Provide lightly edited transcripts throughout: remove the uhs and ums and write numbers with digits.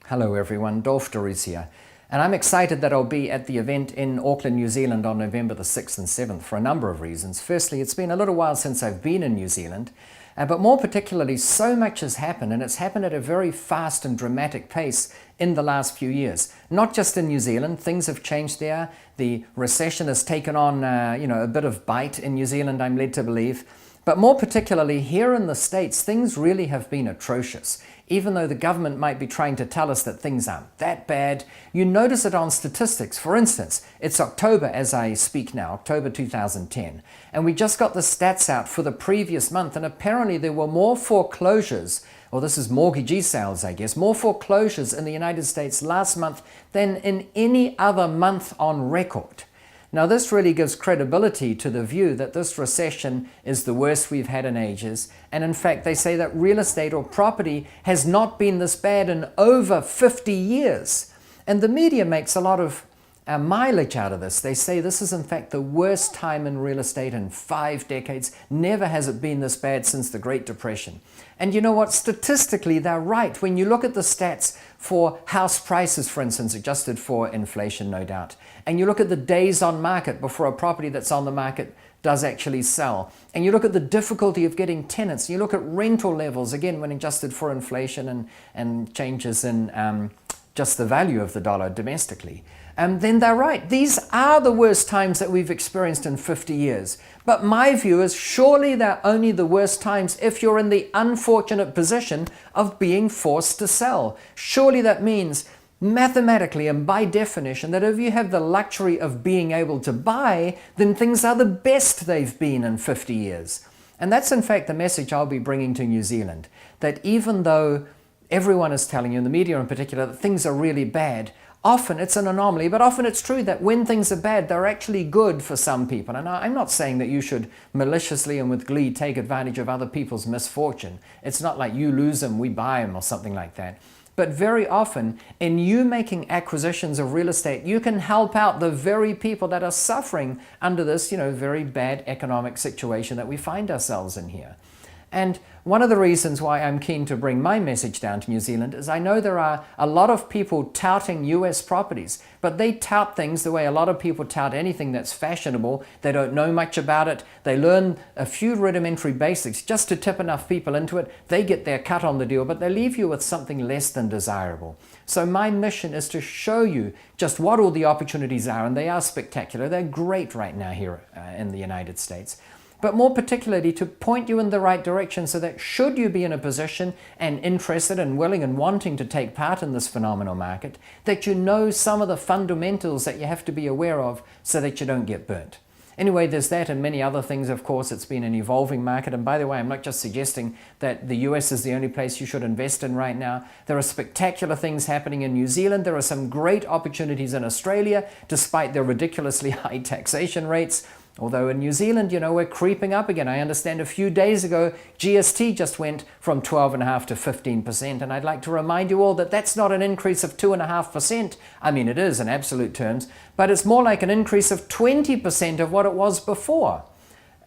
Hello everyone, Dolf de Roos here, and I'm excited that I'll be at the event in Auckland, New Zealand on November the 6th and 7th for a number of reasons. Firstly, it's been a little while since I've been in New Zealand, but more particularly, so much has happened, and it's happened at a very fast and dramatic pace in the last few years. Not just in New Zealand, things have changed there. The recession has taken on a bit of bite in New Zealand, I'm led to believe. But more particularly here in the States, things really have been atrocious. Even though the government might be trying to tell us that things aren't that bad, you notice it on statistics. For instance, it's October as I speak now, October 2010, and we just got the stats out for the previous month, and apparently there were more foreclosures, or this is mortgagee sales I guess, more foreclosures in the United States last month than in any other month on record. Now this really gives credibility to the view that this recession is the worst we've had in ages, and in fact they say that real estate or property has not been this bad in over 50 years. And the media makes a lot of mileage out of this. They say this is in fact the worst time in real estate in 5 decades. Never has it been this bad since the Great Depression. And you know what? Statistically, they're right. When you look at the stats for house prices, for instance, adjusted for inflation, no doubt, and you look at the days on market before a property that's on the market does actually sell, and you look at the difficulty of getting tenants, you look at rental levels, again, when adjusted for inflation and changes in just the value of the dollar domestically, then they're right. These are the worst times that we've experienced in 50 years. But my view is surely they're only the worst times if you're in the unfortunate position of being forced to sell. Surely that means mathematically and by definition that if you have the luxury of being able to buy, then things are the best they've been in 50 years. And that's in fact the message I'll be bringing to New Zealand, that even though everyone is telling you, in the media in particular, that things are really bad, often it's an anomaly, but often it's true that when things are bad, they're actually good for some people. And I'm not saying that you should maliciously and with glee take advantage of other people's misfortune. It's not like you lose them, we buy them or something like that. But very often, in you making acquisitions of real estate, you can help out the very people that are suffering under this, very bad economic situation that we find ourselves in here. And one of the reasons why I'm keen to bring my message down to New Zealand is I know there are a lot of people touting US properties, but they tout things the way a lot of people tout anything that's fashionable. They don't know much about it. They learn a few rudimentary basics just to tip enough people into it. They get their cut on the deal, but they leave you with something less than desirable. So my mission is to show you just what all the opportunities are, and they are spectacular. They're great right now here in the United States. But more particularly to point you in the right direction so that should you be in a position and interested and willing and wanting to take part in this phenomenal market, that you know some of the fundamentals that you have to be aware of so that you don't get burnt. Anyway, there's that and many other things, of course. It's been an evolving market. And by the way, I'm not just suggesting that the US is the only place you should invest in right now. There are spectacular things happening in New Zealand. There are some great opportunities in Australia, despite their ridiculously high taxation rates. Although in New Zealand, we're creeping up again. I understand a few days ago, GST just went from 12.5% to 15%. And I'd like to remind you all that that's not an increase of 2.5%. I mean, it is in absolute terms, but it's more like an increase of 20% of what it was before.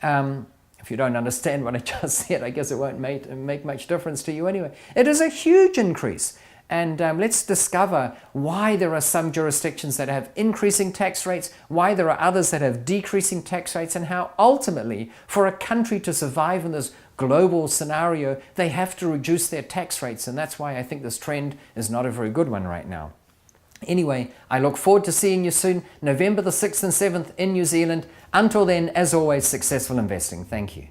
If you don't understand what I just said, I guess it won't make much difference to you anyway. It is a huge increase. And let's discover why there are some jurisdictions that have increasing tax rates, why there are others that have decreasing tax rates, and how ultimately, for a country to survive in this global scenario, they have to reduce their tax rates. And that's why I think this trend is not a very good one right now. Anyway, I look forward to seeing you soon, November the 6th and 7th in New Zealand. Until then, as always, successful investing. Thank you.